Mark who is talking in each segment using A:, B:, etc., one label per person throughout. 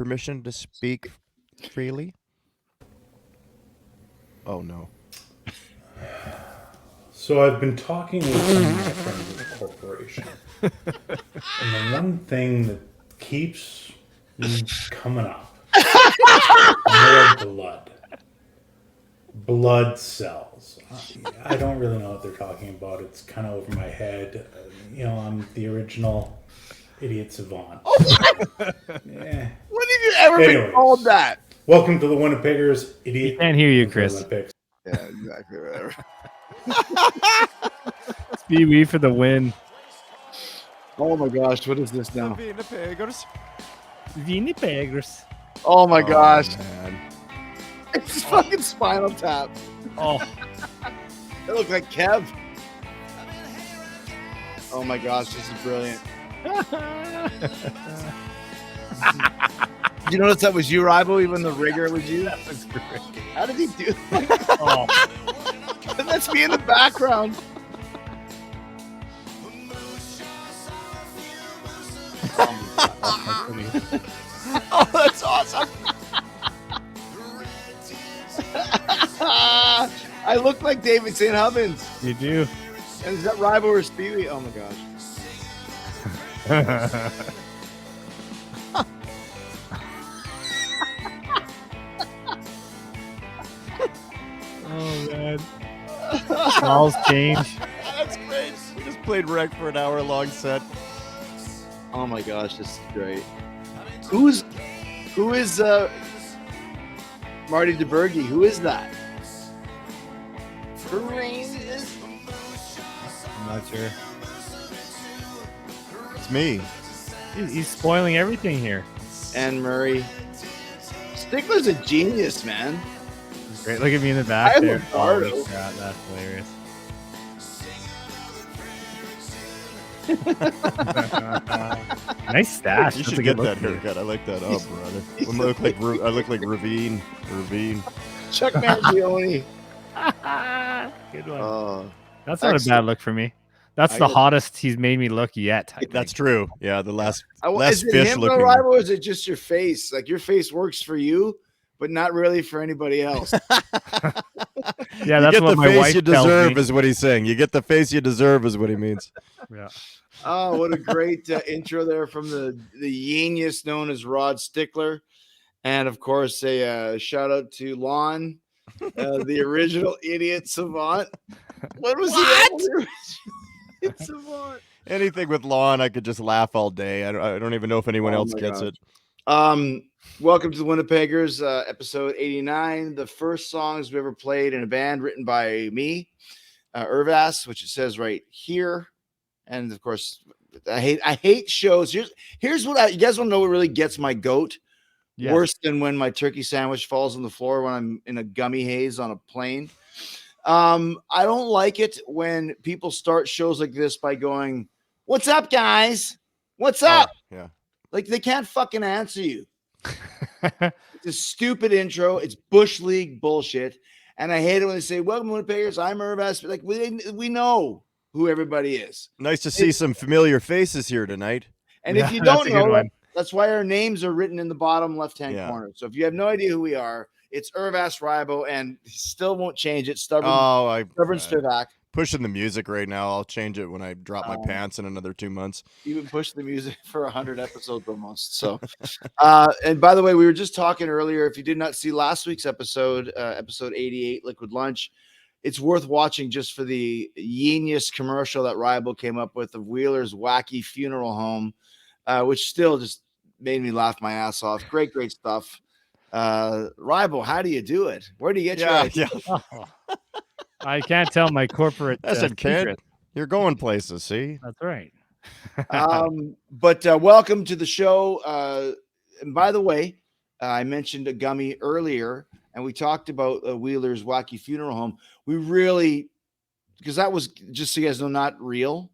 A: permission to speak freely? Oh, no.
B: So I've been talking with some of my friends at the corporation. And the one thing that keeps coming up more blood. Blood cells. I don't really know what they're talking about. It's kind of over my head. I'm the original idiot savant. Yeah.
C: When have you ever been called that?
B: Welcome to the Winnipeggers. Idiot.
D: I can't hear you, Chris.
B: Olympics.
C: Yeah, exactly. Whatever.
D: Pee-wee for the win.
C: Oh my gosh, what is this now?
E: Winnipeggers.
D: Winnipeggers.
C: Oh my gosh.
A: Man.
C: It's fucking Spinal Tap.
D: Oh,
C: It looks like Kev. Oh my gosh, this is brilliant. Did you notice that was you, Rival? Even the rigger was you?
D: that was great.
C: How did he do that?
D: Oh,
C: That's me in the background.
E: Oh, that's awesome.
C: I look like David St. Hubbins.
D: you do.
C: And is that Rival or Speedy? Oh my gosh.
D: Oh, man. Balls change.
E: That's great. We just played rec for an hour-long set.
C: Oh my gosh, this is great. Who is Marty DeBerge? Who is that?
D: I'm not sure.
A: It's me.
D: He's spoiling everything here.
C: Anne Murray. Stickler's a genius, man.
D: Great. Look at me in the back
C: I
D: there.
C: love Bardo.
D: Holy crap, that's hilarious. Nice stash.
E: You
D: That's a
E: should
D: good
E: get that
D: look.
E: haircut. I like that up, brother. I look like Ravine.
C: Chuck Mangione.
D: Good one.
C: Oh,
D: That's not a
C: excellent.
D: bad look for me. That's
C: I
D: the
C: get-
D: hottest he's made me look yet. I
E: That's
D: think.
E: true. Yeah, the last
C: is it
E: fish
C: him, though,
E: looking.
C: Rival, or is it just your face? Like your face works for you, but not really for anybody else.
D: Yeah,
E: You
D: that's
E: get
D: what
E: the
D: my
E: face
D: wife
E: you
D: tells
E: deserve
D: me.
E: is what he's saying. You get the face you deserve is what he means.
D: Yeah.
C: Oh, what a great intro there from the genius known as Rod Stickler. And of course, a shout out to Lon, the original idiot savant. What was he? Idiot savant.
E: Anything with lawn, I could just laugh all day. I don't even know if anyone
C: Oh
E: else
C: my
E: gets
C: gosh.
E: it.
C: Welcome to the Winnipeggers, episode 89. The first songs we ever played in a band written by me, Irv-Ass, which it says right here. And of course, I hate shows. Here's what you guys want to know what really gets my goat.
D: Yes.
C: Worse than when my turkey sandwich falls on the floor when I'm in a gummy haze on a plane. I don't like it when people start shows like this by going, "What's up, guys? What's up?"
E: Yeah.
C: Like they can't fucking answer you. It's a stupid intro. It's Bush League bullshit. And I hate it when they say, "Welcome to Winnipeggers, I'm Irv-Ass." Like we know who everybody is.
E: Nice to see some familiar faces here tonight.
C: And
D: Yeah,
C: if you
D: that's
C: don't
D: a good
C: know,
D: one.
C: that's why our names are written in the bottom left-hand
E: Yeah.
C: corner. So if you have no idea who we are, it's Irv-Ass Ribo, and he still won't change it. Stubborn Spivak.
E: Pushing the music right now. I'll change it when I drop my pants in another 2 months.
C: Even pushed the music for 100 episodes almost. So, and by the way, we were just talking earlier. If you did not see last week's episode, episode 88, Liquid Lunch, it's worth watching just for the genius commercial that Ribo came up with of Wheeler's wacky funeral home, which still just made me laugh my ass off. Great stuff. Ribo, how do you do it? Where do you get your idea?
D: Oh. I can't tell my corporate.
E: I said, kid,
D: secret.
E: you're going places. See,
D: That's right.
C: But welcome to the show. And by the way, I mentioned a gummy earlier, and we talked about Wheeler's wacky funeral home. We really, because that was, just so you guys know, not real.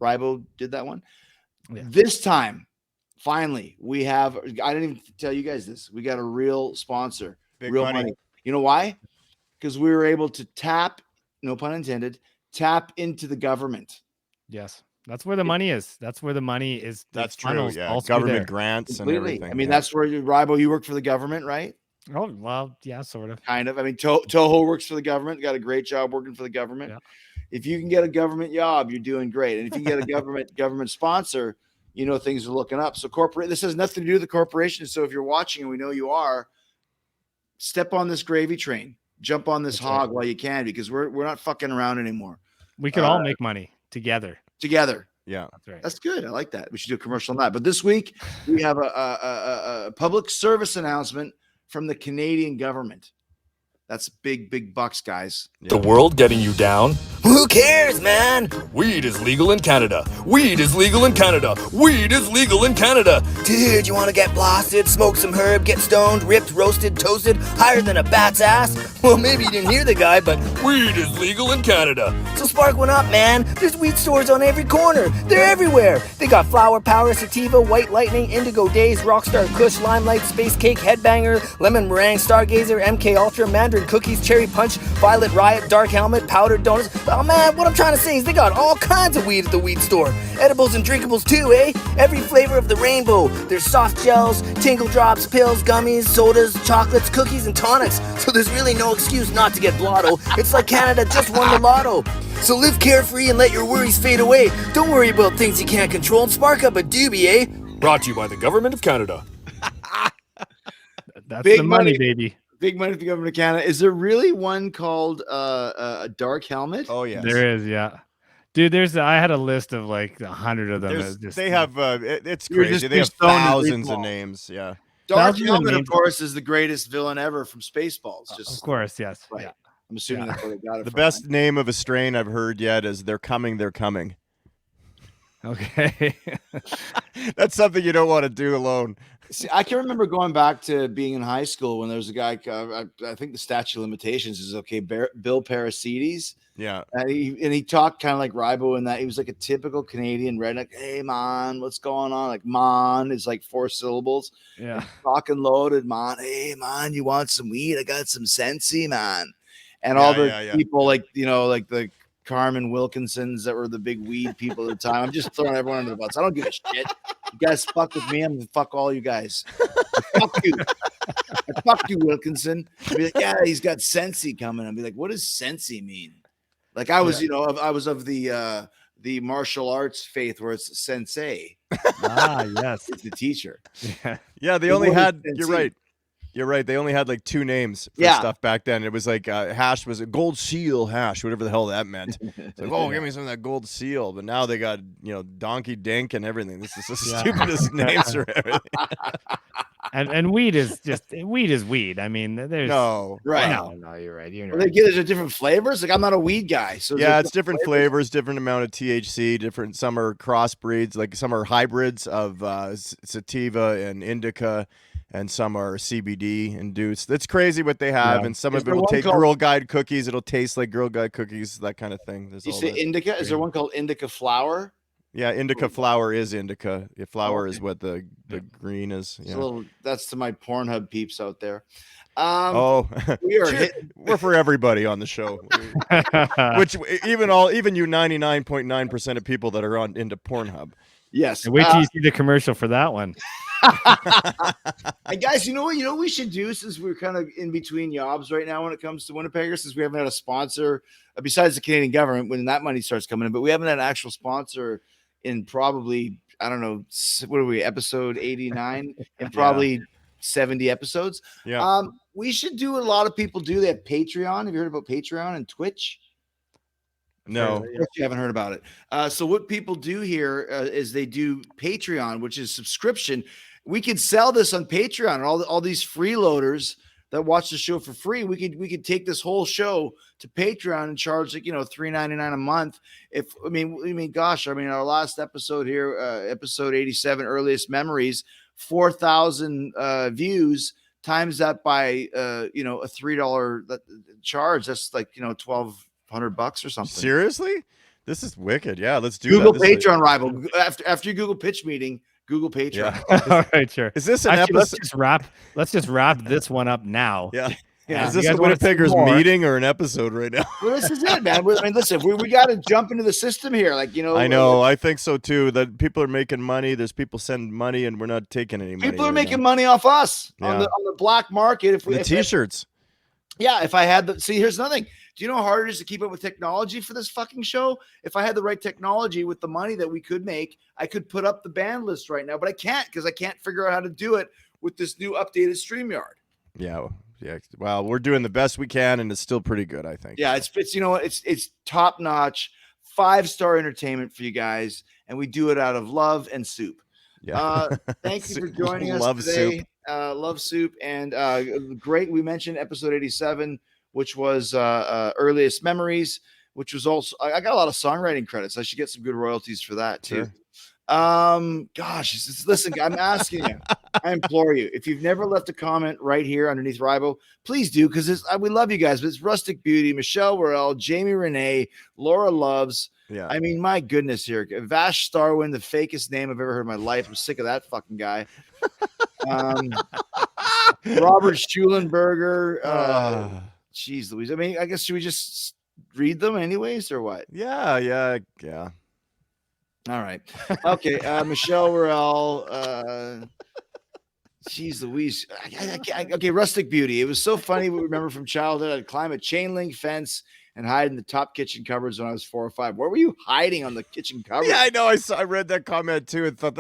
C: Ribo did that one.
D: Yeah.
C: This time, finally, we have. I didn't even tell you guys this. We got a real sponsor,
E: Big
C: real
E: money.
C: money. You know why? Because we were able to tap, no pun intended, tap into the government.
D: Yes. That's where the money is. That's where the money is. The
E: That's true.
D: funnels
E: Yeah,
D: all through
E: government
D: there.
E: grants and
C: Completely.
E: everything.
C: I mean,
E: yeah.
C: that's where Ribo, you work for the government, right?
D: Oh well, yeah, sort of.
C: Kind of. I mean, Toho works for the government. Got a great job working for the government.
D: Yeah.
C: If you can get a government job, you're doing great. And if you can get a government sponsor, you know things are looking up. So this has nothing to do with the corporation. So if you're watching, and we know you are, step on this gravy train. Jump on this hog while you can, because we're not fucking around anymore.
D: We could all make money together.
E: Yeah.
D: That's right.
C: That's good. I like that. We should do a commercial on that. But this week we have a public service announcement from the Canadian government. That's big bucks, guys.
E: Yeah.
F: The world getting you down? Who cares, man? Weed is legal in Canada. Weed is legal in Canada. Weed is legal in Canada. Dude, you want to get blasted, smoke some herb, get stoned, ripped, roasted, toasted, higher than a bat's ass? Well, maybe you didn't hear the guy, but weed is legal in Canada. So spark one up, man. There's weed stores on every corner. They're everywhere. They got Flower Power, Sativa, White Lightning, Indigo Days, Rockstar Kush, Limelight, Space Cake, Headbanger, Lemon Meringue, Stargazer, MK Ultra, Mandarin Cookies, Cherry Punch, Violet Riot, Dark Helmet, Powdered Donuts. Oh man, what I'm trying to say is they got all kinds of weed at the weed store. Edibles and drinkables too, eh? Every flavor of the rainbow. There's soft gels, tingle drops, pills, gummies, sodas, chocolates, cookies, and tonics. So there's really no excuse not to get blotto. It's like Canada just won the lotto. So live carefree and let your worries fade away. Don't worry about things you can't control and spark up a doobie, eh? Brought to you by the Government of Canada.
D: That's
C: Big
D: the money,
C: money.
D: baby.
C: Big money for the government of Canada. Is there really one called a Dark Helmet?
E: Oh yes.
D: There is, yeah. Dude, I had a list of like 100 of them.
E: There's-
D: It's just,
E: they have it's
C: You're
E: crazy.
C: just
E: They have
C: too stoned to
E: thousands
C: read
E: of
C: them all.
E: names. Yeah.
C: Dark
D: thousands of
C: Helmet, of
D: names.
C: course, is the greatest villain ever from Spaceballs.
D: of
C: Just
D: course, yes.
C: right.
D: Yeah.
C: I'm assuming
D: Yeah.
C: that's where they got it
E: The
C: from.
E: best name of a strain I've heard yet is "They're coming, they're coming."
D: Okay.
E: That's something you don't want to do alone.
C: See, I can remember going back to being in high school when there was a guy. I think the statute of limitations is okay. Bill Parasides.
E: Yeah.
C: And he talked kind of like Ribo in that he was like a typical Canadian redneck. Hey man, what's going on? Like man is like 4 syllables.
D: Yeah.
C: Talking loaded, man. Hey man, you want some weed? I got some Sensi, man. And all the
E: Yeah.
C: people like like the Carmen Wilkinsons that were the big weed people at the time. I'm just throwing everyone under the bus. I don't give a shit. You guys fuck with me, I'm gonna fuck all you guys. Fuck you. Fuck you, Wilkinson. I'd be like, yeah, he's got Sensi coming. I'd be like, what does Sensi mean? Like I was, I was of the martial arts faith where it's sensei.
D: Yes.
C: It's the teacher.
D: Yeah.
E: Yeah, they
C: It
E: only
C: was
E: had.
C: Tennessee.
E: You're right. You're right. They only had like 2 names for
C: Yeah.
E: stuff back then. It was like hash was a gold seal hash, whatever the hell that meant. It's like, oh, give me some of that gold seal. But now they got Donkey Dink and everything. This is the
D: Yeah.
E: stupidest names for everything.
D: And weed is weed. I mean, there's
E: No,
C: Right.
D: No, you're right. You're
C: Well,
D: right.
C: they get it at different flavors. Like I'm not a weed guy, so
E: Yeah,
C: there's
E: it's different flavors, different amount of THC, different. Some are crossbreeds, like some are hybrids of sativa and indica, and some are CBD induced. It's crazy what they have,
D: Yeah.
E: and some
C: Is
E: of it
C: there
E: will
C: one
E: take
C: called-
E: Girl Guide cookies. It'll taste like Girl Guide cookies, that kind of thing. There's
C: You
E: all
C: say
E: that.
C: indica? Is there one called indica flower?
E: Yeah, indica flower is indica. Yeah, flower is
C: okay.
E: what the green is.
C: It's
E: Yeah.
C: a little, that's to my Pornhub peeps out there.
E: Oh,
C: We are
E: Cheer-
C: hitting.
E: we're for everybody on the show. Which even you 99.9% of people that are into Pornhub.
C: Yes.
D: Wait till you see the commercial for that one.
C: And guys, you know what we should do, since we're kind of in between jobs right now when it comes to Winnipeggers, since we haven't had a sponsor besides the Canadian government when that money starts coming in, but we haven't had an actual sponsor in probably, I don't know, what are we, episode 89 and probably 70 episodes.
E: Yeah.
C: We should do what a lot of people do. They have Patreon. Have you heard about Patreon and Twitch?
E: No.
C: If you haven't heard about it. So what people do here is they do Patreon, which is subscription. We could sell this on Patreon, and all these freeloaders that watch the show for free. We could take this whole show to Patreon and charge like $3.99 a month. Gosh, our last episode here, episode 87, earliest memories, 4,000 views. Times that by a $3 charge. That's like $1,200 or something.
E: Seriously? This is wicked. Yeah, let's do
C: Google
E: that. This is-
C: Patreon rival. After you Google pitch meeting, Google Patreon.
E: Yeah.
D: All right, sure.
E: Is this an
D: Actually,
E: episode?
D: let's just wrap this one up now.
E: Yeah.
C: Yeah.
E: Is
D: You
E: this
D: guys
E: a
D: wanna see
E: Winnipeggers
D: more?
E: meeting or an episode right now?
C: Well, this is it, man. I mean, listen, we got to jump into the system here. Like,
E: I know. I think so too. That people are making money. There's people sending money, and we're not taking any money.
C: people are
E: right
C: making
E: now.
C: money off us on
E: Yeah.
C: the black market. If we
E: The
C: if-
E: T-shirts.
C: Yeah, if I had the see, here's nothing. Do you know how hard it is to keep up with technology for this fucking show? If I had the right technology with the money that we could make, I could put up the band list right now, but I can't because I can't figure out how to do it with this new updated StreamYard.
E: Yeah. Yeah. Well, we're doing the best we can, and it's still pretty good, I think.
C: Yeah, it's you know what, it's top notch, 5-star entertainment for you guys, and we do it out of love and soup.
E: Yeah.
C: Thank you for joining us
E: Love
C: today.
E: soup.
C: Love soup and great. We mentioned episode 87, which was earliest memories, which was also I got a lot of songwriting credits. I should get some good royalties for that too.
E: Sure.
C: Listen, I'm asking you, I implore you, if you've never left a comment right here underneath Ribo, please do, because we love you guys. But it's Rustic Beauty, Michelle Worrell, Jamie Renee, Laura Loves.
E: Yeah.
C: I mean, my goodness, here, Vash Starwin, the fakest name I've ever heard in my life. I'm sick of that fucking guy. Robert Schulenberger. Jeez Louise. I mean, I guess should we just read them anyways, or what?
E: Yeah.
C: All right. Okay. Michelle Worrell. Jeez Louise. Okay. Rustic Beauty. It was so funny. We remember from childhood. I'd climb a chain link fence and hide in the top kitchen cupboards when I was 4 or 5. Where were you hiding on the kitchen cupboard?
E: Yeah, I know. I read that comment too and thought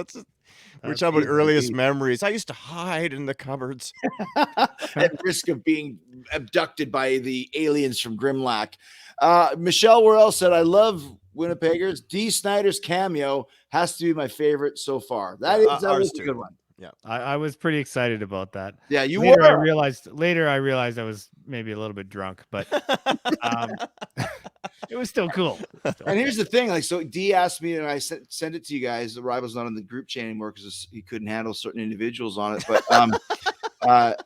E: we're talking about earliest memories. I used to hide in the cupboards.
C: At risk of being abducted by the aliens from Grimlock. Michelle Worrell said, I love Winnipeggers. D. Snyder's cameo has to be my favorite so far. That was a good one.
E: Yeah.
D: I was pretty excited about that.
C: Yeah, you
D: later
C: were.
D: I realized I was maybe a little bit drunk, but it was still cool.
C: And here's the thing, like, so D asked me, and I sent it to you guys. The Rival's not in the group chat anymore because he couldn't handle certain individuals on it. But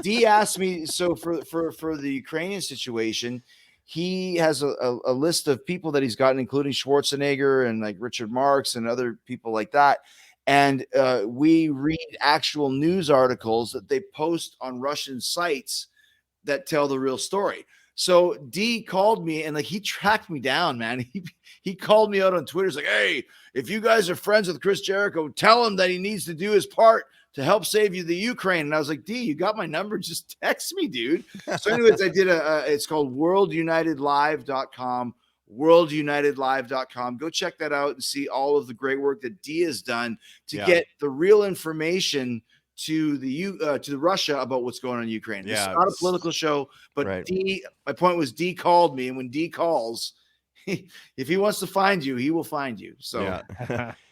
C: D asked me, so for the Ukrainian situation, he has a list of people that he's gotten, including Schwarzenegger and like Richard Marx and other people like that. And we read actual news articles that they post on Russian sites that tell the real story. So D called me and like he tracked me down, man. He called me out on Twitter. He's like, hey, if you guys are friends with Chris Jericho, tell him that he needs to do his part to help save you the Ukraine. And I was like, D, you got my number. Just text me, dude. So anyways, I did it's called worldunitedlive.com. worldunitedlive.com. Go check that out and see all of the great work that D has done to get the real information to the Russia about what's going on in Ukraine. It's not a political show, but right. My point was D called me, and when D calls, if he wants to find you, he will find you. So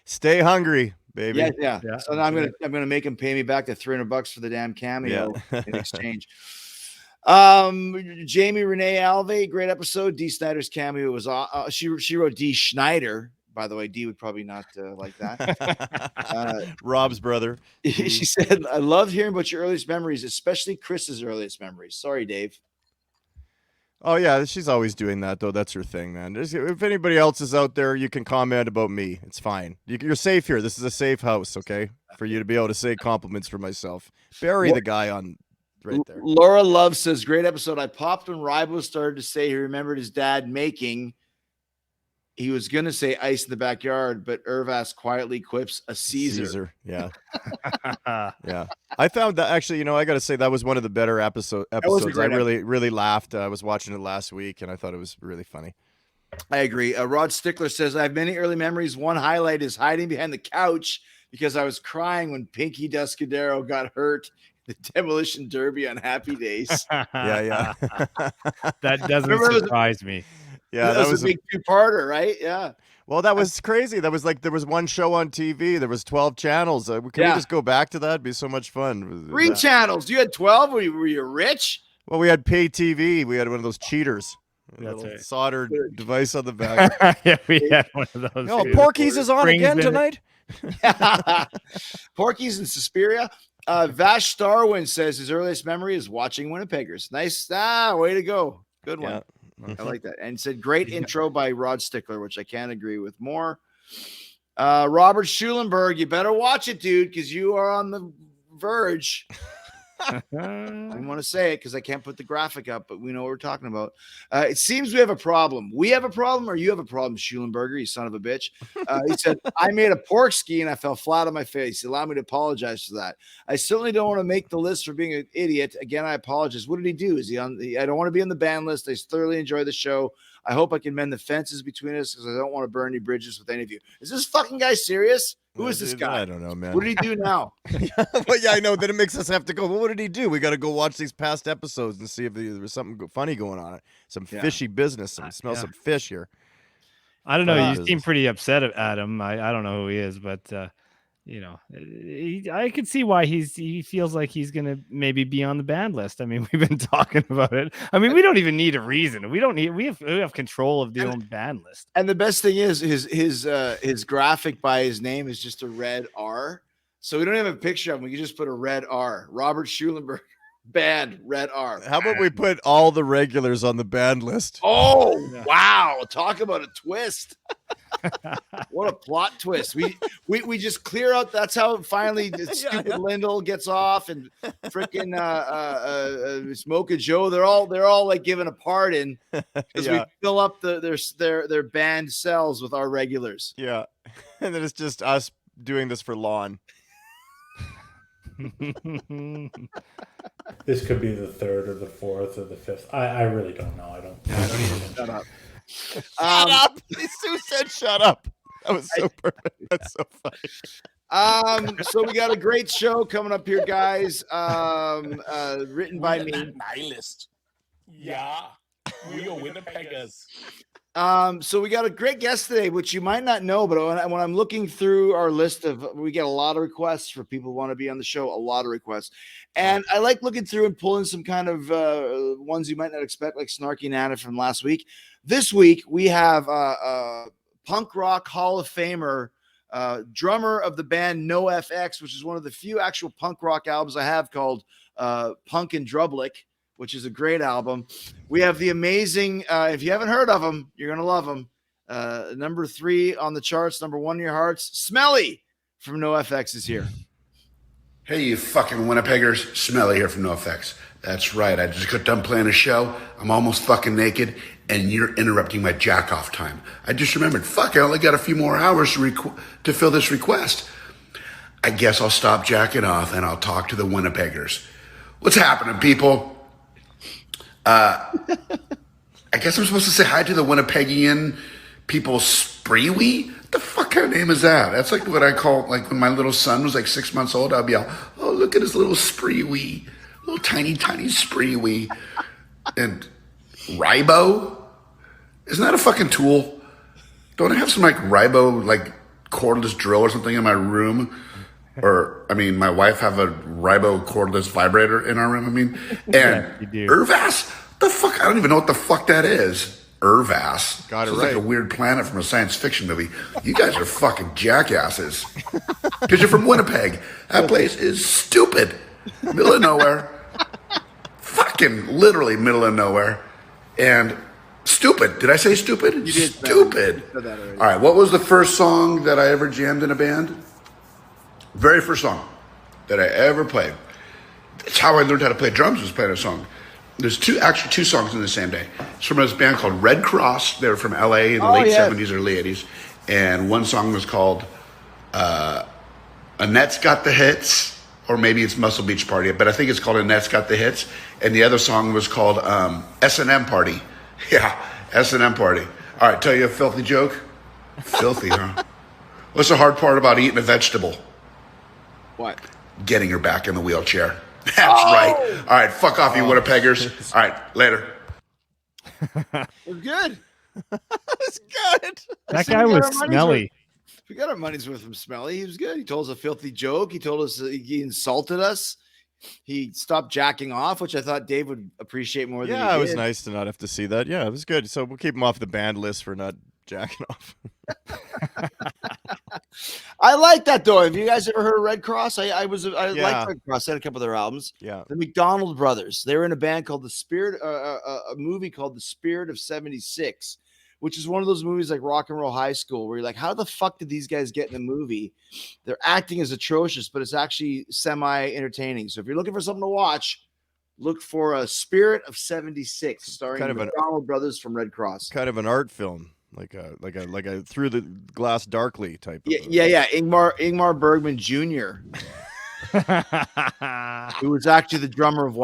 E: stay hungry, baby.
C: Yeah. So now I'm gonna make him pay me back the $300 for the damn cameo in exchange. Jamie Renee Alve, great episode. D. Snyder's cameo was she wrote D. Schneider. By the way, D would probably not like that.
E: Rob's brother.
C: She said, I love hearing about your earliest memories, especially Chris's earliest memories. Sorry, Dave.
E: Oh, yeah, she's always doing that, though. That's her thing, man. If anybody else is out there, you can comment about me. It's fine. You're safe here. This is a safe house, okay? For you to be able to say compliments for myself. Bury the guy on right there.
C: Laura Love says, great episode. I popped when Ribo started to say he remembered his dad making. He was going to say ice in the backyard, but Irv-Ass quietly quips a Caesar.
E: Yeah. Yeah. I found that actually, I got to say that was one of the better episodes. I really laughed. I was watching it last week and I thought it was really funny.
C: I agree. Rod Stickler says, I have many early memories. One highlight is hiding behind the couch because I was crying when Pinky Descadero got hurt in the Demolition Derby on Happy Days.
E: Yeah.
D: That doesn't surprise me.
C: Yeah, that was a big two-parter, right? Yeah.
E: Well, that was crazy. That was like there was one show on TV. There was 12 channels. Can we just go back to that? It'd be so much fun.
C: 3 channels. You had 12? Were you rich?
E: Well, we had pay TV. We had one of those cheaters.
D: That's right.
E: Soldered device on the back.
D: Yeah, we had one of those.
E: No, Porky's is on again tonight.
C: Porky's in Suspiria. Vash Starwin says his earliest memory is watching Winnipeggers. Nice. Way to go. Good one. Yeah. I like that. And said, great intro by Rod Stickler, which I can't agree with more. Robert Schulenberg, you better watch it, dude, because you are on the verge I didn't want to say it because I can't put the graphic up, but we know what we're talking about. It seems we have a problem. We have a problem, or you have a problem, Schulenberger, you son of a bitch. He said, I made a pork ski and I fell flat on my face. Allow me to apologize for that. I certainly don't want to make the list for being an idiot. Again, I apologize. What did he do? Is he on I don't want to be on the ban list. I thoroughly enjoy the show. I hope I can mend the fences between us because I don't want to burn any bridges with any of you. Is this fucking guy serious? Who is this guy?
E: I don't know, man.
C: What did he do now?
E: Well, yeah, I know. Then it makes us have to go. Well, what did he do? We got to go watch these past episodes and see if there was something funny going on. Some fishy business. Smell some fish here.
D: I don't know. You
E: business.
D: seem pretty upset at him. I don't know who he is, but I could see why he feels like he's gonna maybe be on the banned list. I mean, we've been talking about it. I mean, we don't even need a reason. We have control of the own ban list.
C: And the best thing is his graphic by his name is just a red R. So we don't have a picture of him. We can just put a red R. Robert Schulenberg, banned, red R.
E: How about we put all the regulars on the banned list?
C: Oh, wow. Talk about a twist. What a plot twist. We just clear out. That's how finally stupid Lindell gets off, and freaking Smoke and Joe. They're all like giving a pardon because we fill up their banned cells with our regulars.
E: Yeah. And then it's just us doing this for lawn.
B: This could be the third or the fourth or the fifth. I really don't know. I don't even
C: Shut up.
E: Shut up. Sue said shut up. That was so perfect. That's so funny.
C: So we got a great show coming up here, guys. Written by me.
G: Nihilist. Yeah. We are Winnipeggers.
C: So we got a great guest today, which you might not know, but when I'm looking through our list we get a lot of requests for people who want to be on the show, a lot of requests. And I like looking through and pulling some kind of ones you might not expect, like Snarky Nana from last week. This week, we have punk rock Hall of Famer, drummer of the band NOFX, which is one of the few actual punk rock albums I have, called Punk and Drublick, which is a great album. We have the amazing, if you haven't heard of him, you're going to love him. Number 3 on the charts, number 1 in your hearts, Smelly from NoFX is here.
H: Hey, you fucking Winnipeggers. Smelly here from NOFX. That's right. I just got done playing a show. I'm almost fucking naked, and you're interrupting my jack-off time. I just remembered, fuck, I only got a few more hours to fill this request. I guess I'll stop jacking off, and I'll talk to the Winnipeggers. What's happening, people? I guess I'm supposed to say hi to the Winnipeggian people Spreewee? What the fuck kind of name is that? That's like what I call, like when my little son was like 6 months old, I'd be all, oh, look at his little Spreewee. Little tiny Spreewee. And Ribo? Isn't that a fucking tool? Don't I have some like Ribo, like cordless drill or something in my room? Or, I mean, my wife have a Ribo cordless vibrator in our room, I mean. And Irv-Ass? The fuck? I don't even know what the fuck that is. Irv-Ass.
E: Got it
H: Sounds
E: right.
H: like a weird planet from a science fiction movie. You guys are fucking jackasses. Because you're from Winnipeg. That place is stupid. Middle of nowhere. Fucking literally middle of nowhere. And stupid. Did I say stupid?
C: You did.
H: Stupid.
C: All
H: right, what was the first song that I ever jammed in a band? Very first song that I ever played. That's how I learned how to play drums, was playing a song. There's two songs in the same day. It's from this band called Red Cross. They were from LA in the late 70s, early 80s. And one song was called Annette's Got the Hits, or maybe it's Muscle Beach Party, but I think it's called Annette's Got the Hits. And the other song was called S&M Party. Yeah, S&M Party. All right, tell you a filthy joke? Filthy, huh? What's the hard part about eating a vegetable?
C: What?
H: Getting her back in the wheelchair. That's right. All right, fuck off, you Winnipeggers. All right, later.
C: We're good.
E: That's good.
D: That guy was Smelly.
C: We got our money's worth from Smelly. He was good. He told us a filthy joke. He told us he insulted us. He stopped jacking off, which I thought Dave would appreciate more than he did.
E: Yeah, it was nice to not have to see that. Yeah, it was good. So we'll keep him off the banned list for not jacking off.
C: I like that though. Have you guys ever heard of Red Cross? I liked Red Cross. I had a couple of their albums.
E: Yeah.
C: The McDonald Brothers. They were in a band called The Spirit, a movie called The Spirit of 76, which is one of those movies like Rock and Roll High School, where you're like, how the fuck did these guys get in the movie? Their acting is atrocious, but it's actually semi-entertaining. So if you're looking for something to watch, look for a Spirit of 76, starring
E: Kind of
C: the
E: an-
C: McDonald brothers from Red Cross.
E: Kind of an art film, like a through the glass darkly type.
C: Yeah. Ingmar Bergman Jr., who was actually the drummer of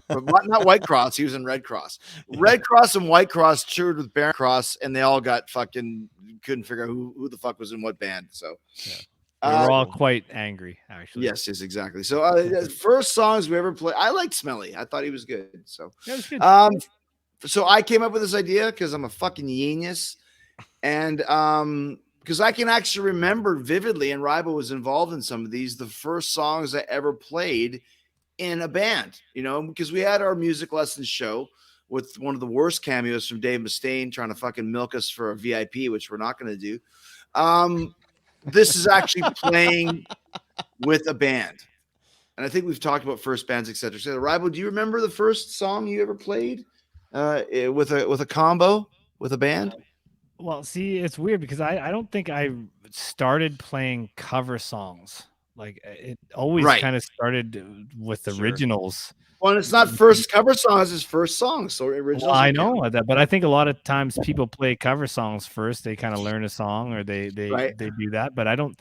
C: not White Cross. He was in Red Cross. Red Cross and White Cross toured with Barren Cross, and they all got fucking couldn't figure out who the fuck was in what band. So
D: We were all quite angry, actually.
C: yes, exactly. So first songs we ever played, I liked Smelly. I thought he was good. So
D: That was good.
C: so I came up with this idea because I'm a fucking genius, and because I can actually remember vividly, and Rybo was involved in some of these, the first songs I ever played in a band, because we had our music lessons show with one of the worst cameos from Dave Mustaine trying to fucking milk us for a VIP, which we're not going to do. This is actually playing with a band. And I think we've talked about first bands, et cetera, et cetera. Rybo, do you remember the first song you ever played with a combo with a band?
D: Well, see, it's weird because I don't think I started playing cover songs. Like it always kind of started with originals.
C: Well, it's not first cover song; it's his first song. So originals.
D: Well, I know that, but I think a lot of times people play cover songs first. They kind of learn a song, or they do that. But I don't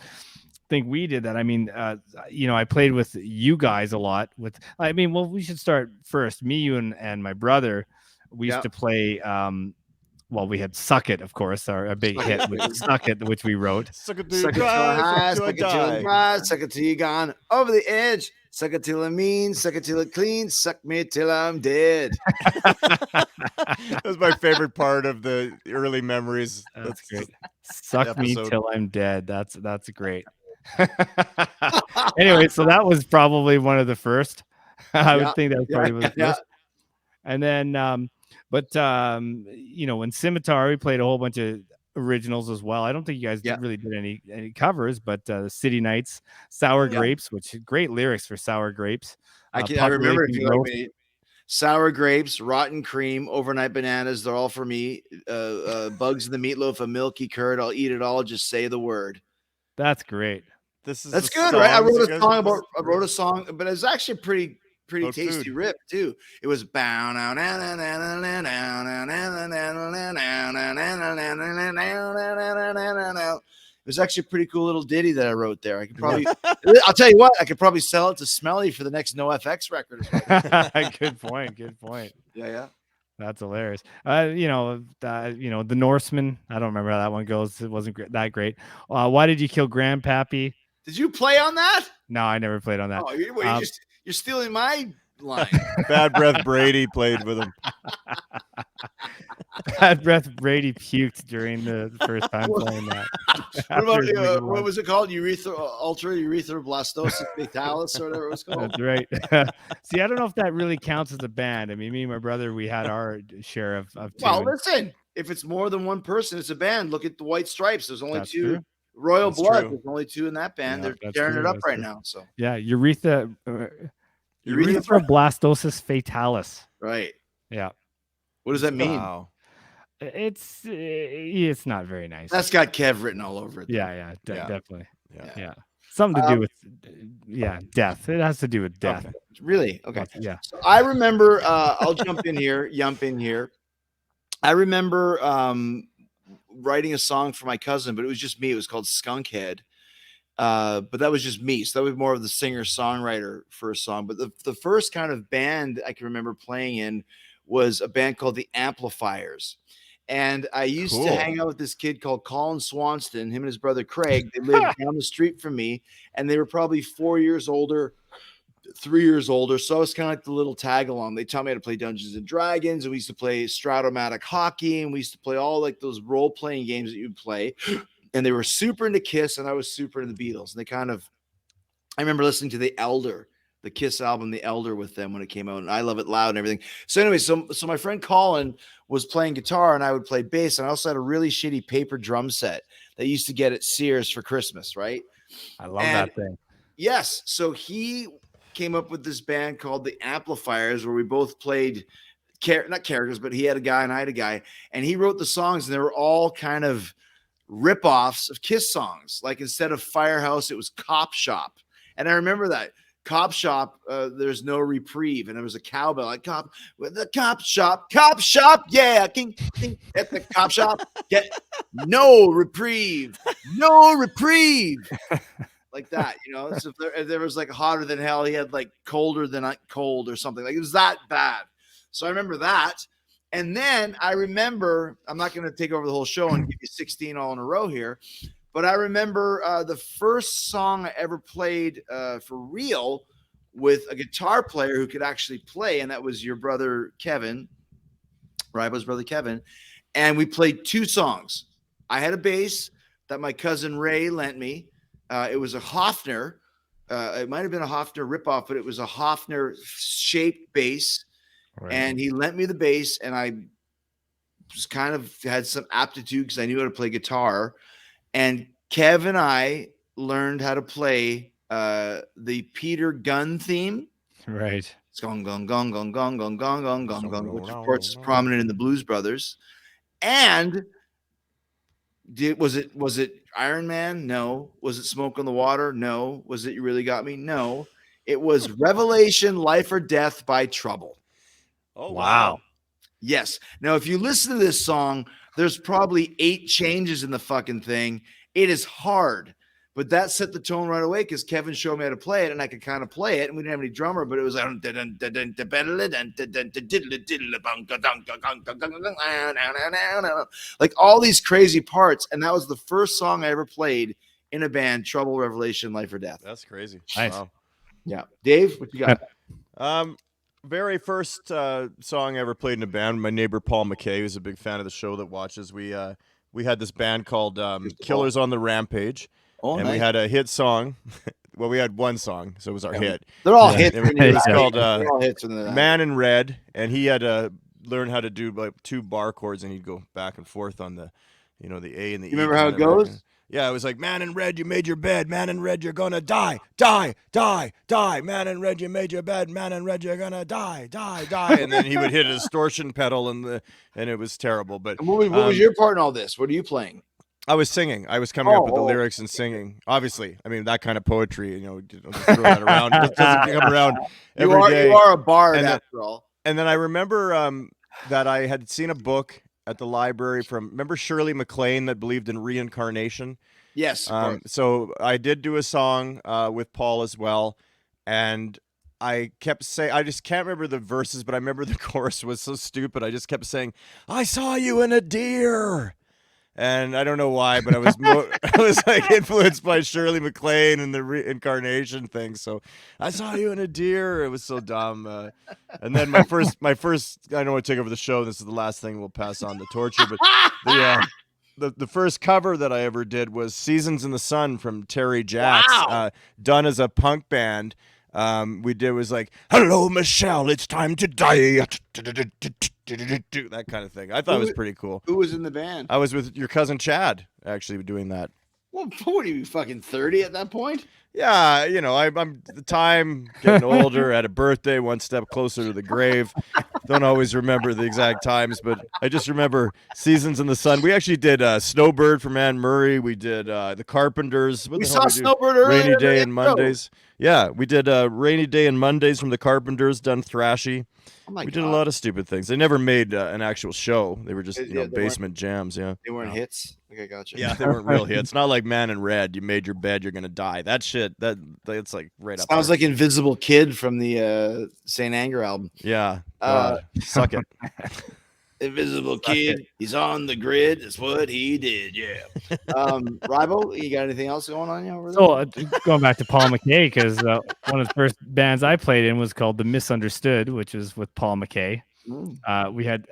D: think we did that. I mean, I played with you guys a lot. We should start first. Me, you, and my brother. We used to play. Well, we had "Suck It," of course, a big hit with "Suck It," which we wrote.
C: Suck it till high, suck it till it dry, suck it till you gone over the edge, suck it till I mean, suck it till it clean, suck me till I'm dead.
E: That was my favorite part of the early memories.
D: That's great. Suck me till I'm dead. That's great. Anyway, so that was probably one of the first. I would think that was probably the first. And then in Scimitar, we played a whole bunch of originals as well. I don't think you guys really did any covers, but the City Nights, Sour Grapes, which great lyrics for Sour Grapes.
C: I remember if you like me. Sour Grapes, Rotten Cream, Overnight Bananas, they're all for me. Bugs in the Meatloaf, a Milky Curd, I'll eat it all, just say the word.
D: That's great.
C: That's good, right? I wrote a song, but it's actually pretty tasty rip too. It was bow now. It was actually a pretty cool little ditty that I wrote there. I could probably, I'll tell you what, I could probably sell it to Smelly for the next NOFX record.
D: Good point.
C: Yeah.
D: That's hilarious. The Norseman. I don't remember how that one goes. It wasn't that great. Why did you kill Grandpappy?
C: Did you play on that?
D: No, I never played on that.
C: Oh, you're stealing my line.
E: Bad Breath Brady played with him.
C: Bad
D: Breath Brady puked during the first time playing that.
C: What about what was it called? Ultra-erythroblastosis fatalis or whatever it was called.
D: That's right. See, I don't know if that really counts as a band. I mean, me and my brother, we had our share of
C: Well, listen, if it's more than one person, it's a band. Look at the White Stripes. There's only two.
D: True.
C: Royal
E: That's
C: Blood.
E: true.
C: There's only two in that band.
D: Yeah,
C: They're tearing it up right now. So
D: yeah, erythroblastosis fatalis.
C: Right.
D: Yeah.
C: What does that mean?
E: Wow.
D: It's not very nice.
C: That's got Kev written all over it.
D: Yeah, definitely.
E: Yeah.
D: Something to do with death. It has to do with death.
C: Okay. Really? Okay.
D: Yeah.
C: So I remember I'll jump in here. I remember writing a song for my cousin, but it was just me. It was called Skunkhead. But that was just me. So that was more of the singer-songwriter for a song. But the first kind of band I can remember playing in was a band called the Amplifiers. And I used to hang out with this kid called Colin Swanston, him and his brother Craig. They lived down the street from me, and they were probably 4 years older, 3 years older. So I was kind of like the little tag along. They taught me how to play Dungeons and Dragons, and we used to play Stratomatic hockey, and we used to play all like those role-playing games that you'd play. And they were super into Kiss, and I was super into the Beatles. And I remember listening to the Kiss album, The Elder, with them when it came out, and I Love It Loud and everything. So anyway, so my friend Colin was playing guitar, and I would play bass, and I also had a really shitty paper drum set that I used to get at Sears for Christmas, right?
D: I love that thing.
C: Yes. So he came up with this band called the Amplifiers, where we both played not characters, but he had a guy and I had a guy, and he wrote the songs, and they were all kind of rip-offs of Kiss songs. Like instead of Firehouse, it was Cop Shop. And I remember that. Cop Shop, there's no reprieve. And there was a cowbell like cop with the cop shop, yeah, king, at the cop shop, get no reprieve, like that, you know. So if there was like hotter than hell, he had like colder than cold or something. Like it was that bad. So I remember that. And then I remember, I'm not going to take over the whole show and give you 16 all in a row here, but I remember the first song I ever played for real with a guitar player who could actually play, and that was your brother Kevin, Ribo's brother Kevin, and we played 2 songs. I had a bass that my cousin Ray lent me. It was a Hofner. It might have been a Hofner ripoff, but it was a Hofner-shaped bass. Right. And he lent me the bass, and I just kind of had some aptitude because I knew how to play guitar. And Kev and I learned how to play the Peter Gunn theme.
D: Right.
C: It's gong, gong, gong, gong, gong, gong, gong, gong, gong, gong, which of course is prominent in the Blues Brothers. And was it Iron Man? No. Was it Smoke on the Water? No. Was it You Really Got Me? No. It was Revelation, Life or Death by Trouble.
E: Oh,
D: wow.
C: Yes. Now, if you listen to this song, there's probably 8 changes in the fucking thing. It is hard, but that set the tone right away because Kevin showed me how to play it, and I could kind of play it, and we didn't have any drummer, but it was like all these crazy parts, and that was the first song I ever played in a band, Trouble, Revelation, Life or Death.
E: That's crazy.
D: Nice.
E: Wow.
C: Yeah. Dave, what you got?
E: Very first song I ever played in a band. My neighbor Paul McKay, who's a big fan of the show that watches. We had this band called Killers on the Rampage, and
C: nice.
E: we had a hit song. Well, we had one song, so it was our hit.
C: They're all hits.
E: It was called
C: all hits
E: Man in Red, and he had to learn how to do like 2 bar chords, and he'd go back and forth on the, the A and the E.
C: You remember how it goes?
E: Yeah, it was like, man in red, you made your bed. Man in red, you're gonna die, die, die, die. Man in red, you made your bed. Man in red, you're gonna die, die, die. And then he would hit a distortion pedal, and it was terrible. But
C: what was your part in all this? What are you playing?
E: I was singing. I was coming up with the lyrics and singing. Obviously, I mean that kind of poetry. Don't just throw that around. It doesn't come around every day.
C: You are a bard after all.
E: And then I remember that I had seen a book at the library remember Shirley MacLaine that believed in reincarnation?
C: Yes.
E: So I did do a song with Paul as well, and I kept saying, I just can't remember the verses, but I remember the chorus was so stupid. I just kept saying, I saw you in a deer. And I don't know why, but I was like influenced by Shirley MacLaine and the reincarnation thing. So I saw you in a deer. It was so dumb. And then my first, I don't want to take over the show. This is the last thing we'll pass on the torture. But the first cover that I ever did was Seasons in the Sun from Terry Jacks, done as a punk band. Was like, hello, Michelle, it's time to die. That kind of thing. I thought it was pretty cool.
C: Who was in the band?
E: I was with your cousin Chad, actually, doing that.
C: Well, what are you, fucking 30 at that point?
E: Yeah, I'm at the time getting older, had a birthday, one step closer to the grave. Don't always remember the exact times, but I just remember Seasons in the Sun. We actually did Snowbird from Anne Murray. We did The Carpenters.
C: We saw Snowbird earlier.
E: Rainy Day and Mondays. Yeah, we did Rainy Day and Mondays from The Carpenters, done thrashy. We did a lot of stupid things. They never made an actual show. They were just basement jams. Yeah,
C: they weren't hits. Okay, gotcha.
E: Yeah, they weren't real hits. Not like Man in Red. You made your bed, you're gonna die. That shit. That's like right up.
C: Sounds like Invisible Kid from the Saint Anger album.
E: Yeah. Suck it.
C: Invisible Kid. He's on the grid. That's what he did. Yeah. Ribo, you got anything else going on over there?
D: So going back to Paul McKay, because one of the first bands I played in was called The Misunderstood, which is with Paul McKay. We had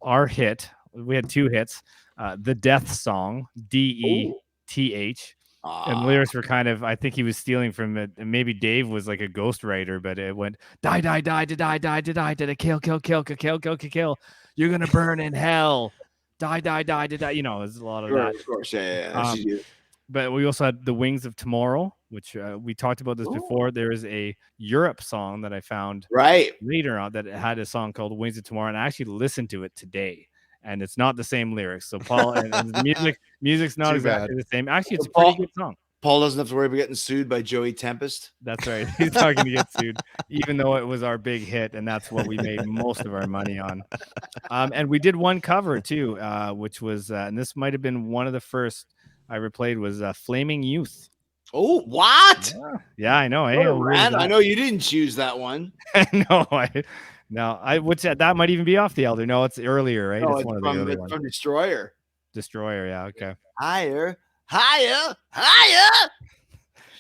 D: our hit. We had 2 hits. The Death Song, DETH. And the lyrics were kind of, I think he was stealing from it. And maybe Dave was like a ghostwriter, but it went die, die, die, to die, die, to die, to kill, kill, kill, kill, kill, kill, kill, kill. You're gonna burn in hell. Die, die, die, to die. There's a lot of that.
C: Of course, yeah.
D: But we also had The Wings of Tomorrow which we talked about this before. There is a Europe song that I found
C: right
D: later on that had a song called Wings of Tomorrow, and I actually listened to it today, and it's not the same lyrics. So Paul, and the music's not exactly the same. Actually, it's a pretty good song.
C: Paul doesn't have to worry about getting sued by Joey Tempest.
D: That's right. He's not going to get sued, even though it was our big hit, and that's what we made most of our money on. And we did one cover too, which was, and this might have been one of the first I replayed, was Flaming Youth.
C: Oh, what?
D: Yeah, I know. Hey,
C: I know you didn't choose that one.
D: Which that might even be off the Elder. No, it's earlier, right?
C: No,
D: it's one of the early ones.
C: From Destroyer.
D: Destroyer, yeah, okay.
C: Higher.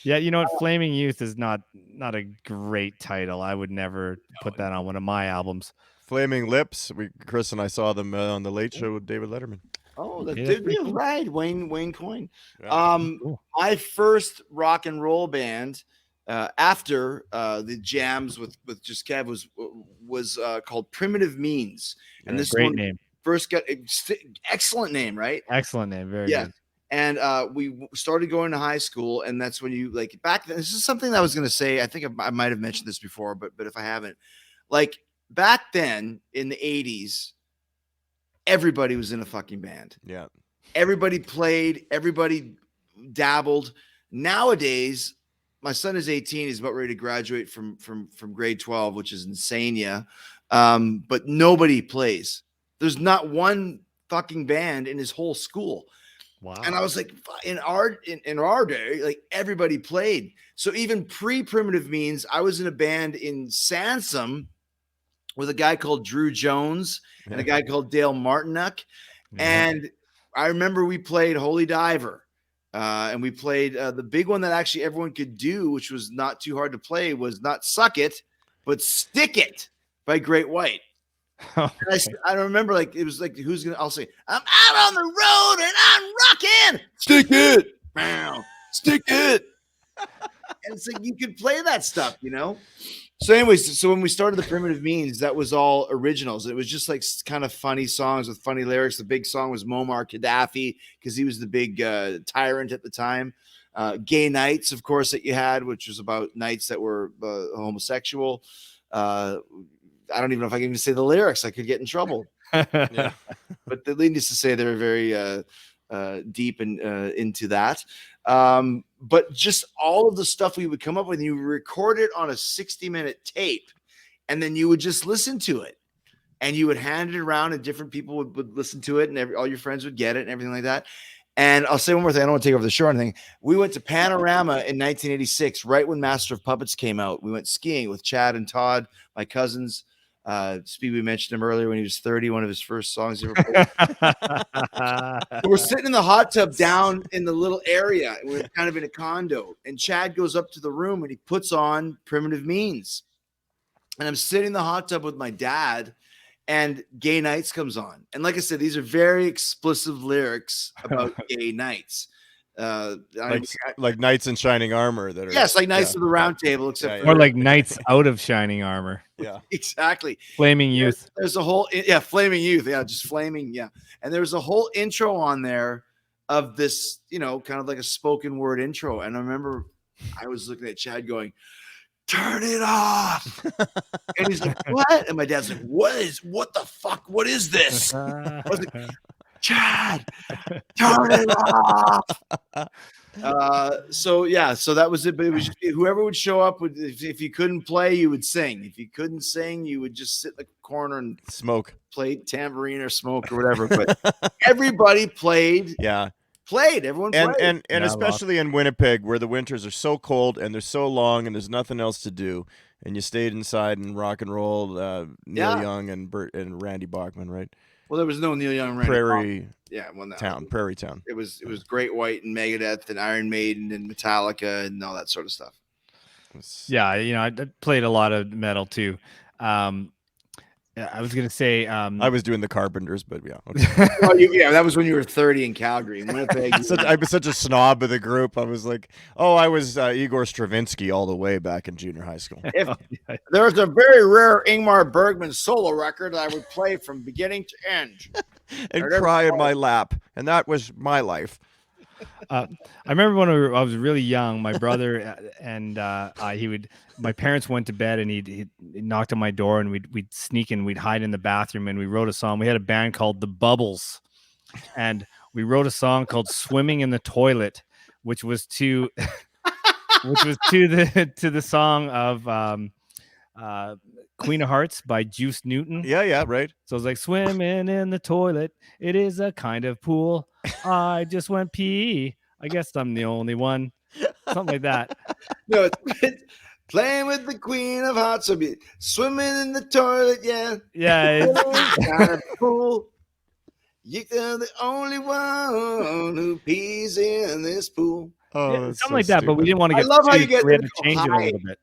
D: Yeah, you know what? Flaming Youth is not a great title. I would never put that on one of my albums.
E: Flaming Lips. Chris and I saw them on the Late Show with David Letterman.
C: Oh, that did be right, Wayne Coyne.
E: Yeah.
C: Cool. My first rock and roll band after the jams with just Kev was called Primitive Means, and this
D: great name.
C: First got excellent name, right?
D: Excellent name, very good.
C: And we started going to high school, and that's when you like back then. This is something that I was going to say. I think I might have mentioned this before, but if I haven't, like back then in the 80s. Everybody was in a fucking band.
E: Yeah.
C: Everybody played. Everybody dabbled. Nowadays, my son is 18. He's about ready to graduate from grade 12, which is insane. Yeah. But nobody plays. There's not one fucking band in his whole school.
D: Wow.
C: And I was like, in our day, like everybody played. So even pre-Primitive Means, I was in a band in Sansom with a guy called Drew Jones and a guy called Dale Martinuck. And I remember we played Holy Diver. And we played the big one that actually everyone could do, which was not too hard to play, was not Suck It, but Stick It by Great White. And I remember, like, it was like, I'll say, I'm out on the road and I'm rocking. Stick it. Wow. Stick it. And it's like, you could play that stuff, you know? So anyways, so when we started the Primitive Means, that was all originals. It was just like kind of funny songs with funny lyrics. The big song was Muammar Gaddafi because he was the big tyrant at the time. Gay Nights, of course, that you had, which was about nights that were homosexual. I don't even know if I can even say the lyrics. I could get in trouble.
E: Yeah.
C: But needless to say, they were very deep into that. But just all of the stuff we would come up with, you would record it on a 60-minute tape, and then you would just listen to it, and you would hand it around, and different people would listen to it, and all your friends would get it and everything like that. And I'll say one more thing. I don't want to take over the show or anything. We went to Panorama in 1986, right when Master of Puppets came out. We went skiing with Chad and Todd, my cousins. Speed, we mentioned him earlier when he was 30, one of his first songs he ever played. We're sitting in the hot tub down in the little area. We're kind of in a condo. And Chad goes up to the room and he puts on Primitive Means. And I'm sitting in the hot tub with my dad, and Gay Nights comes on. And like I said, these are very explicit lyrics about gay nights.
E: Like Knights in Shining Armor that are
C: like Knights of the Round Table, except
D: or like Knights out of Shining Armor.
E: Yeah,
C: exactly.
D: Flaming Youth.
C: There's a whole Flaming Youth. Yeah, just flaming. Yeah, and there's a whole intro on there of this, you know, kind of like a spoken word intro. And I remember I was looking at Chad going, "Turn it off," and he's like, "What?" And my dad's like, "What the fuck? What is this?" I was like, Chad, turn it off. So that was it. But it was just, whoever would show up would, if you couldn't play, you would sing. If you couldn't sing, you would just sit in the corner and
E: smoke,
C: play tambourine or smoke or whatever. But everybody played.
E: Yeah.
C: Everyone played.
E: And especially in Winnipeg, where the winters are so cold and they're so long and there's nothing else to do, and you stayed inside and rock and roll. Neil Young and Randy Bachman, right?
C: Well, there was no Neil Young. Randy
E: Prairie
C: Bachman.
E: Prairie Town.
C: It was Great White and Megadeth and Iron Maiden and Metallica and all that sort of stuff.
D: Yeah, you know, I played a lot of metal too. I was gonna say
E: I was doing the Carpenters, but yeah. Okay.
C: That was when you were 30 in Calgary. In Winnipeg.
E: I was such a snob of the group. I was like, I was Igor Stravinsky all the way back in junior high school.
C: There's a very rare Ingmar Bergman solo record I would play from beginning to end.
E: And cry in my lap. And that was my life.
D: I remember when I was really young, my brother and my parents went to bed and he'd knocked on my door and we'd sneak and we'd hide in the bathroom and we wrote a song. We had a band called The Bubbles and we wrote a song called Swimming in the Toilet, which was to the song of Queen of Hearts by Juice Newton.
E: Yeah, right.
D: So it's like swimming in the toilet. It is a kind of pool. I just went pee. I guess I'm the only one. Something like that.
C: No, it's playing with the Queen of Hearts. So be swimming in the toilet, yeah.
D: Yeah.
C: Kind of pool. You're the only one who pees in this pool.
E: Oh,
D: Yeah,
E: that's
D: something
E: so
D: like that, but we
E: stupid.
D: didn't want to
C: I
D: get
C: love how
D: sued,
C: you get
D: so we had to
C: to
D: change it a
C: hide.
D: little bit.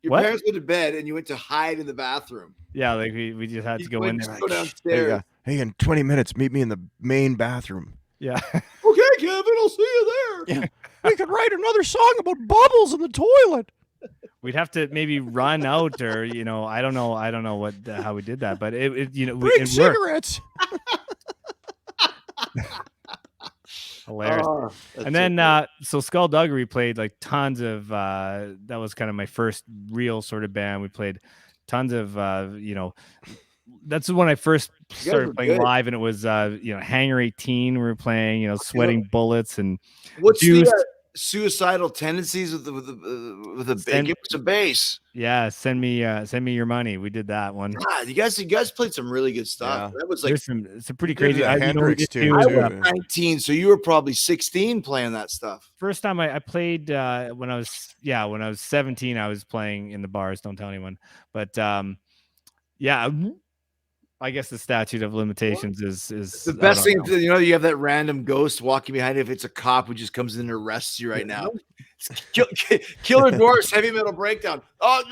C: Your
D: What?
C: parents went to bed and you went to hide in the bathroom.
D: Yeah, like we just had to go in there.
C: Go
D: Like,
C: downstairs.
E: Hey, in 20 minutes, meet me in the main bathroom.
D: yeah.
C: Okay, Kevin, I'll see you there.
E: Yeah. We could write another song about bubbles in the toilet.
D: We'd have to maybe run out, or I don't know what how we did that, but it
E: Bring
D: it worked.
E: cigarettes.
D: Hilarious.
C: Oh,
D: And then so Skullduggery played like tons of that was kind of my first real sort of band. We played tons of that's when I first
C: were
D: started playing
C: good.
D: live, and it was Hangar 18 we were playing, Sweating Bullets and
C: what's
D: Juice.
C: the suicidal tendencies with the big? Give us a bass.
D: Yeah, send me your money. We did that one.
C: God, you guys played some really good stuff.
E: Yeah.
C: That was like
D: There's some pretty
E: We did
D: crazy.
E: a Hendrix too,
C: I
E: too.
C: was 19, so you were probably 16 playing that stuff.
D: First time I played when I was 17, I was playing in the bars. Don't tell anyone. But yeah, I guess the statute of limitations is
C: The best thing, you have that random ghost walking behind you. If it's a cop who just comes in and arrests you right now. Killer Dwarfs, Heavy Metal Breakdown.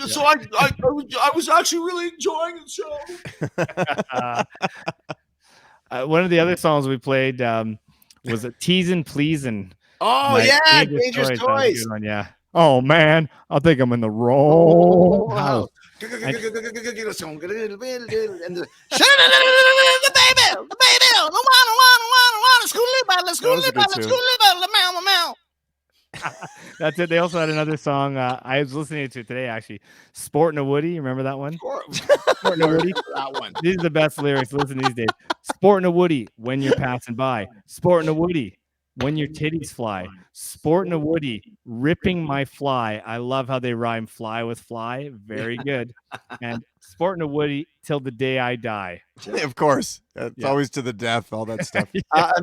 C: So I was actually really enjoying the show.
D: One of the other songs we played was a Teasin' Pleasin'.
C: Oh
D: by
C: yeah, Dangerous
D: That was a
C: Toys.
D: good one, yeah. Oh man, I think I'm in the wrong house.
C: And the
D: That's it. They also had another song. I was listening to it today, actually. Sportin' a Woody. You remember that one? Sportin' a Woody.
C: That one.
D: These are the best lyrics. Listen these days. Sportin' a Woody when you're passing by. Sportin' a Woody when your titties fly. Sportin' a Woody ripping my fly. I love how they rhyme fly with fly. Very good. And sportin' a Woody till the day I die.
E: Of course. It's always to the death, all that stuff.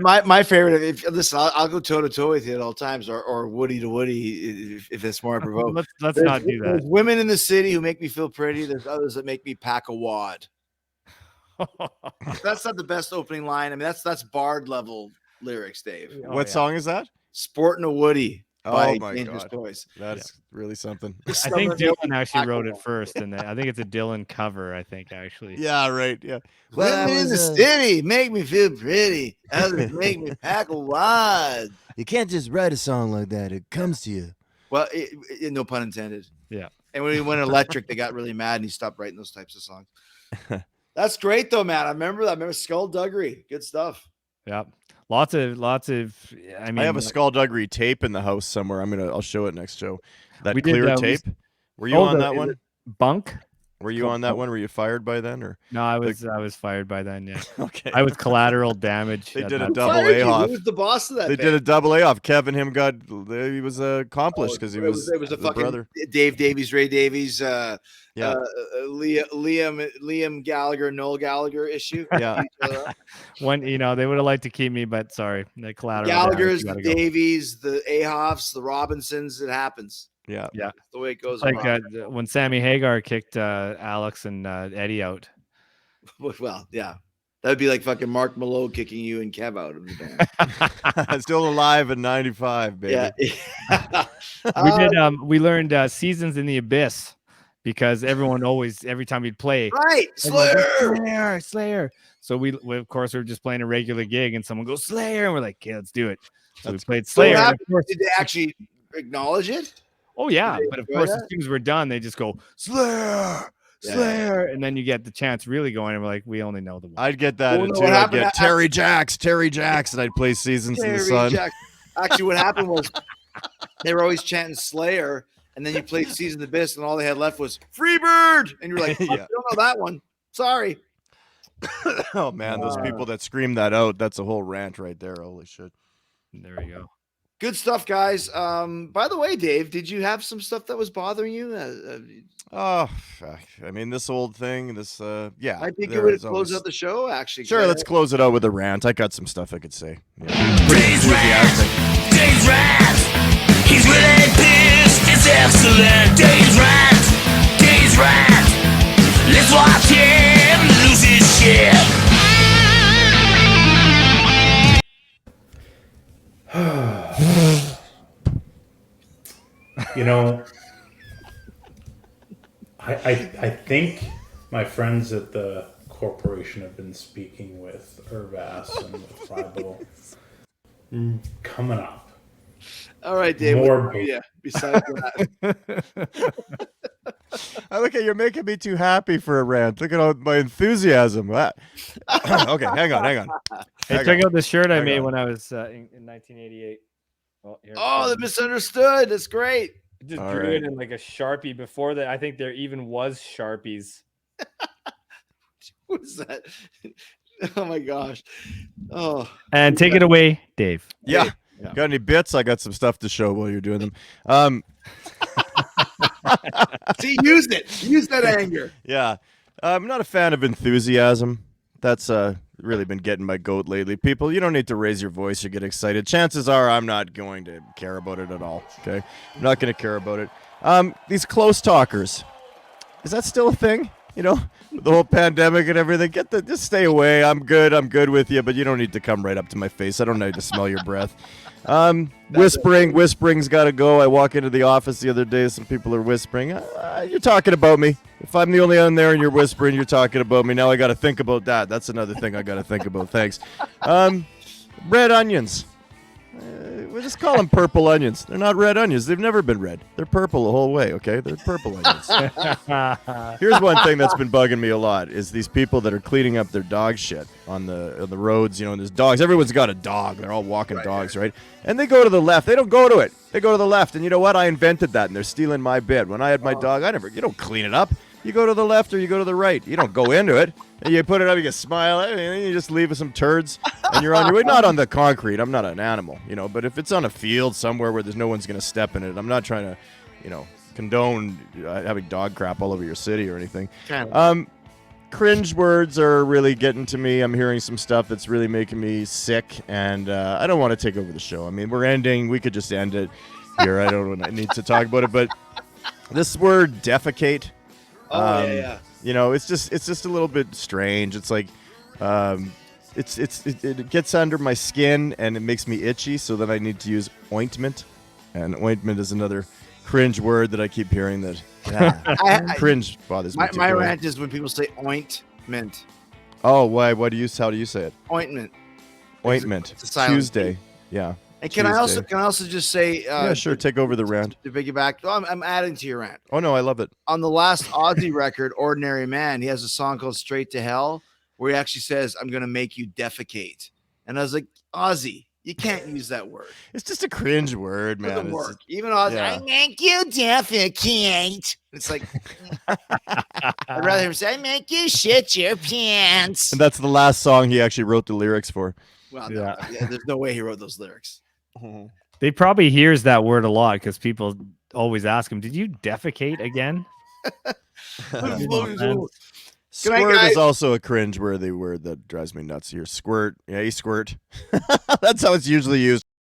C: My favorite. Listen, I'll go toe to toe with you at all times, or Woody to Woody if it's more provoked.
D: Let's not do that.
C: There's women in the city who make me feel pretty. There's others that make me pack a wad. That's not the best opening line. I mean, that's Bard level lyrics, Dave.
E: What song is that?
C: Sportin' a Woody by
E: Oh my
C: Dangerous
E: God.
C: Toys.
E: That's really something.
D: I think Dylan actually wrote it first, and I think it's a Dylan cover. I think actually.
E: Yeah, right. Yeah.
C: Women in the city make me feel pretty. Others make me pack a wad.
A: You can't just write a song like that. It comes to you.
C: Well, no pun intended.
D: Yeah.
C: And when he went electric, they got really mad and he stopped writing those types of songs. That's great though, man. I remember that. I remember Skullduggery. Good stuff.
D: Yeah. Lots of. I mean,
E: I have a Skullduggery tape in the house somewhere. I'll show it next show. That
D: We did,
E: clear
D: we-
E: tape. Were you on that one?
D: Bunk.
E: Were you on that one? Were you fired by then, or
D: No, I was fired by then. Yeah.
E: okay?
D: I was collateral damage.
E: They
D: at
E: did a
D: that
E: double
C: Fired
E: A
C: you.
E: off.
C: Who was the boss of that?
E: They
C: band?
E: did a double A off. Kevin, he was accomplished because he was
C: It was a
E: the
C: fucking
E: brother.
C: Dave Davies, Ray Davies,
E: Yeah.
C: Liam Gallagher, Noel Gallagher issue.
E: Yeah.
D: One, they would have liked to keep me, but sorry, the collateral.
C: Gallagher's,
D: damage,
C: the
D: gotta go.
C: Davies, the Ahoffs, the Robinsons. It happens.
E: Yeah.
D: Yeah.
C: That's the way it goes.
D: Like
C: around.
D: when Sammy Hagar kicked Alex and Eddie out.
C: Well, yeah. That would be like fucking Mark Malone kicking you and Kev out of the band.
E: Still alive in '95, baby.
C: Yeah.
D: We did. We learned Seasons in the Abyss because every time we'd play,
C: Right.
D: everyone
C: Slayer.
D: goes, Slayer. So we of course we were just playing a regular gig, and someone goes Slayer, and we're like, yeah, let's do it. So we played
C: So what
D: Slayer. and
C: happened?
D: of course,
C: Did they actually acknowledge it?
D: oh yeah,
C: Did they
D: but of
C: enjoy
D: course,
C: that?
D: as soon as we're done, they just go Slayer,
C: Yeah.
D: Slayer, and then you get the chance really going, and we're like, we only know the one.
E: I'd get that
C: Well,
E: too.
C: no, what
E: I'd
C: happened
E: get
C: after-
E: Terry Jacks, and I'd play Seasons in the
C: Terry
E: Sun.
C: Jack- Actually, what happened was they were always chanting Slayer, and then you played Season of the Abyss, and all they had left was Freebird, and you're like,
E: Yeah.
C: I don't know that one. Sorry.
E: Oh man, those people that scream that out, that's a whole rant right there. Holy shit.
D: There you go.
C: Good stuff, guys. By the way, Dave, did you have some stuff that was bothering you?
E: Oh, fuck. I mean, this old thing, this, yeah.
C: I think
E: there
C: it would
E: is
C: close
E: always-
C: out the show, actually.
E: Sure, let's close it out with a rant. I got some stuff I could say. Yeah.
F: Dave's rant. Dave's rant. He's really pissed. It's excellent. Dave's rant. Dave's rant. Let's watch him lose his shit.
B: You know, I think my friends at the corporation have been speaking with Irv-Ass and with Ribo coming up.
C: All right, Dave.
B: More
C: Yeah. Besides that,
E: I look at you're making me too happy for a rant. Look at all my enthusiasm. Okay, hang on.
D: Hey,
E: Hang
D: check
E: on.
D: out the shirt I
E: Hang
D: made
E: on.
D: when I was in 1988. Oh, here it
C: oh, the
D: comes.
C: misunderstood. That's great.
D: I just
E: All
D: drew
E: right.
D: it in like a Sharpie. Before that, I think there even was Sharpies.
C: What is that? Oh my gosh. Oh,
D: And take it away, Dave.
E: Yeah.
D: Yeah.
E: Got any bits? I got some stuff to show while you're doing them.
C: see, use it. Use that anger.
E: Yeah. I'm not a fan of enthusiasm. That's really been getting my goat lately. People, you don't need to raise your voice or get excited. Chances are I'm not going to care about it at all. Okay? I'm not going to care about it. These close talkers. Is that still a thing? You know, with the whole pandemic and everything. Just stay away. I'm good with you, but you don't need to come right up to my face. I don't need to smell your breath. Whispering's got to go. I walk into the office the other day. Some people are whispering. You're talking about me. If I'm the only one there and you're whispering, you're talking about me. Now I got to think about that. That's another thing I got to think about. Thanks. Red onions. We'll just call them purple onions. They're not red onions. They've never been red. They're purple the whole way, okay? They're purple onions. Here's one thing that's been bugging me a lot is these people that are cleaning up their dog shit on the roads, you know, and there's dogs. Everyone's got a dog. They're all walking dogs, right? And they go to the left. They don't go to it. They go to the left. And you know what? I invented that, and they're stealing my bit. When I had my dog, you don't clean it up. You go to the left or you go to the right. You don't go into it. And you put it up, you can smile, and then you just leave some turds, and you're on your way. Not on the concrete. I'm not an animal, you know, but if it's on a field somewhere where there's no one's going to step in it, I'm not trying to, you know, condone having dog crap all over your city or anything. Cringe words are really getting to me. I'm hearing some stuff that's really making me sick, and I don't want to take over the show. I mean, we're ending. We could just end it here. I don't need to talk about it, but this word defecate.
C: Yeah.
E: You know, it's just a little bit strange. It's like, it gets under my skin and it makes me itchy. So then I need to use ointment, and ointment is another cringe word that I keep hearing. That cringe bothers me.
C: My rant is when people say ointment.
E: Oh, why? How do you say it?
C: Ointment.
E: Ointment.
C: It's a silent
E: Tuesday.
C: T.
E: Yeah.
C: And can I also just say?
E: Yeah, sure. Take over the rant.
C: To piggyback, I'm adding to your rant.
E: Oh no, I love it.
C: On the last Ozzy record, "Ordinary Man," he has a song called "Straight to Hell," where he actually says, "I'm gonna make you defecate." And I was like, Ozzy, you can't use that word.
E: It's just a cringe word,
C: It
E: man.
C: doesn't
E: It's
C: work. Even Ozzy,
E: yeah.
C: I make you defecate. It's like I'd rather him say, "I make you shit your pants."
E: And that's the last song he actually wrote the lyrics for.
C: Well,
D: Yeah.
C: no, there's no way he wrote those lyrics.
D: They probably hears that word a lot because people always ask him, "Did you defecate again?"
E: Squirt
C: guys-
E: is also a cringe-worthy word that drives me nuts here. Squirt. Yeah, you squirt. That's how it's usually used.